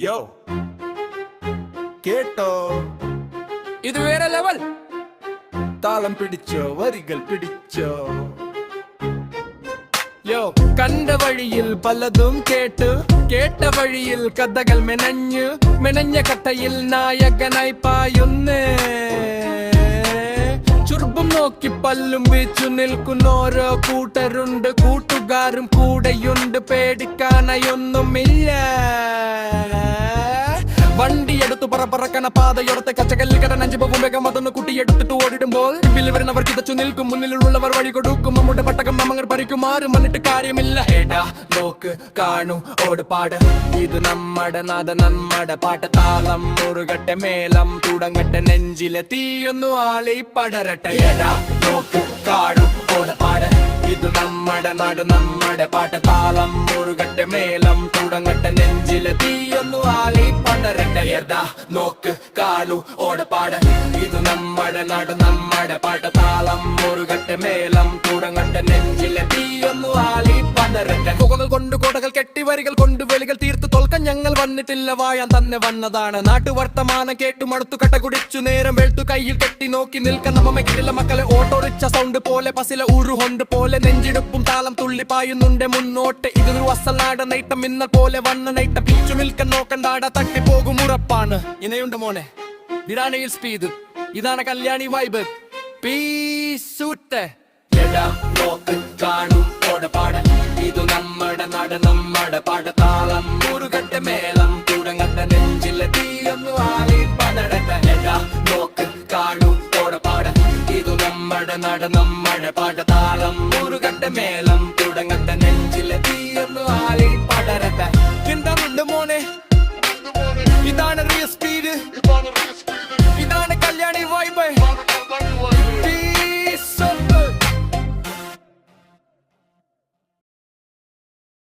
യോ കേട്ടോ, ഇത് വേറെ ലെവൽ. താളം പിടിച്ചോ, വരികൾ പിടിച്ചോ. യോ കണ്ട വഴിയിൽ പലതും കേട്ട വഴിയിൽ കഥകൾ മെനഞ്ഞ കഥയിൽ നായകനായി പായുന്നേ. ചുർബം നോക്കി പല്ലും വീച്ചു നിൽക്കുന്ന ഓരോ കൂട്ടരുണ്ട്, കൂട്ടുകാരും കൂടെയുണ്ട്, പേടിക്കാനായൊന്നുമില്ല. വണ്ടിയെടുത്തു പറക്കണ പാതയോടത്തെ കച്ചകല്ല് കടനഞ്ചിപ്പവും വേഗം അതൊന്ന് കുട്ടിയെടുത്തിട്ട് ഓടിടുമ്പോൾ പിന്നിൽ വരുന്നവർ കിതച്ചു നിൽക്കും, മുന്നിലുള്ളവർ വഴി കൊടുക്കും. നമ്മുടെ പട്ടകം അമ്മങ്ങൾ പറിക്കും, ആരും വന്നിട്ട് കാര്യമില്ല. ഏടാ നോക്ക് കാണു ഓടുപാട്, ഇത് നമ്മുടെ നാദ നമ്മുടെ പാട്ട്. താളം മുറുകട്ടെ, മേളം തുടങ്ങട്ടെ, നെഞ്ചിലെ തീയൊന്നു ആളി പടരട്ടെ. ഏടാ നോക്ക് കാണു ഓടുപാട്, ഇത് നമ്മുടെ നാട് നമ്മുടെ പാട്ട്. താളം മുറുകട്ടെ, മേളം തുടങ്ങട്ടെ, നെഞ്ചിലെ തീയൊന്നു ആളി പടരട്ടെ. ഏതാ നോക്ക് കാണു ഓടപ്പാട്, ഇത് നമ്മുടെ നാട് നമ്മുടെ പാട്ട്. താളം മുറുകട്ടെ, മേളം തുടങ്ങട്ടെ, നെഞ്ചിലെ തീയൊന്നു ആളി പടരട്ടെ. പുകകൾ കൊണ്ട് കോടകൾ കെട്ടി, വരികൾ കൊണ്ട് വെളികൾ തീർത്ത് തോൽക്കാൻ ഞങ്ങൾ വന്നിട്ടില്ല, വായാൻ തന്നെ വന്നതാണ്. നാട്ടുവർത്തമാനം കേട്ടു മടുത്തു, കട്ട കുടിച്ചു നേരം വെളുത്തു, കയ്യിൽ കെട്ടി നോക്കി നിൽക്കാൻ നമ്മക്കില്ല മക്കളെ. ഓട്ടോറിച്ച സൗണ്ട് പോലെ, ബസില ഉരുഹൊണ്ട് പോലെ, നെഞ്ചിടുപ്പും താളം തുള്ളി പായുന്നുണ്ട് മുന്നോട്ട്. ഇതൊരു അസലാട നൈട്ടം, ഇന്നൽ പോലെ വന്ന നൈട്ടം. പിച്ചു നിൽക്കാൻ നോക്കണ്ടാട, തട്ടിപ്പോകും ഉറപ്പാണ്. ഇനയുണ്ട് മോനെ വിരാനയിൽ സ്പീഡ്, ഇതാണ് കല്യാണി വൈബ്. പീസൂട്ടെ നോക്ക് കാണു ഓടപ്പാട്, ഇത് നമ്മുടെ നാട് നമ്മുടെ പാട്. താളം മുറുകട്ടെ, മേളം തുടങ്ങട്ടെ, നെഞ്ചിലെ തീയൊന്നു ആളി പടരട്ടെ. നോക്ക് കാണു ഓടപ്പാട്, ഇത് നമ്മുടെ നാട് നമ്മുടെ പാട്. താളം മുറുകട്ടെ, മേളം തുടങ്ങട്ടെ, നെഞ്ചിലെ തീയൊന്നു ആളി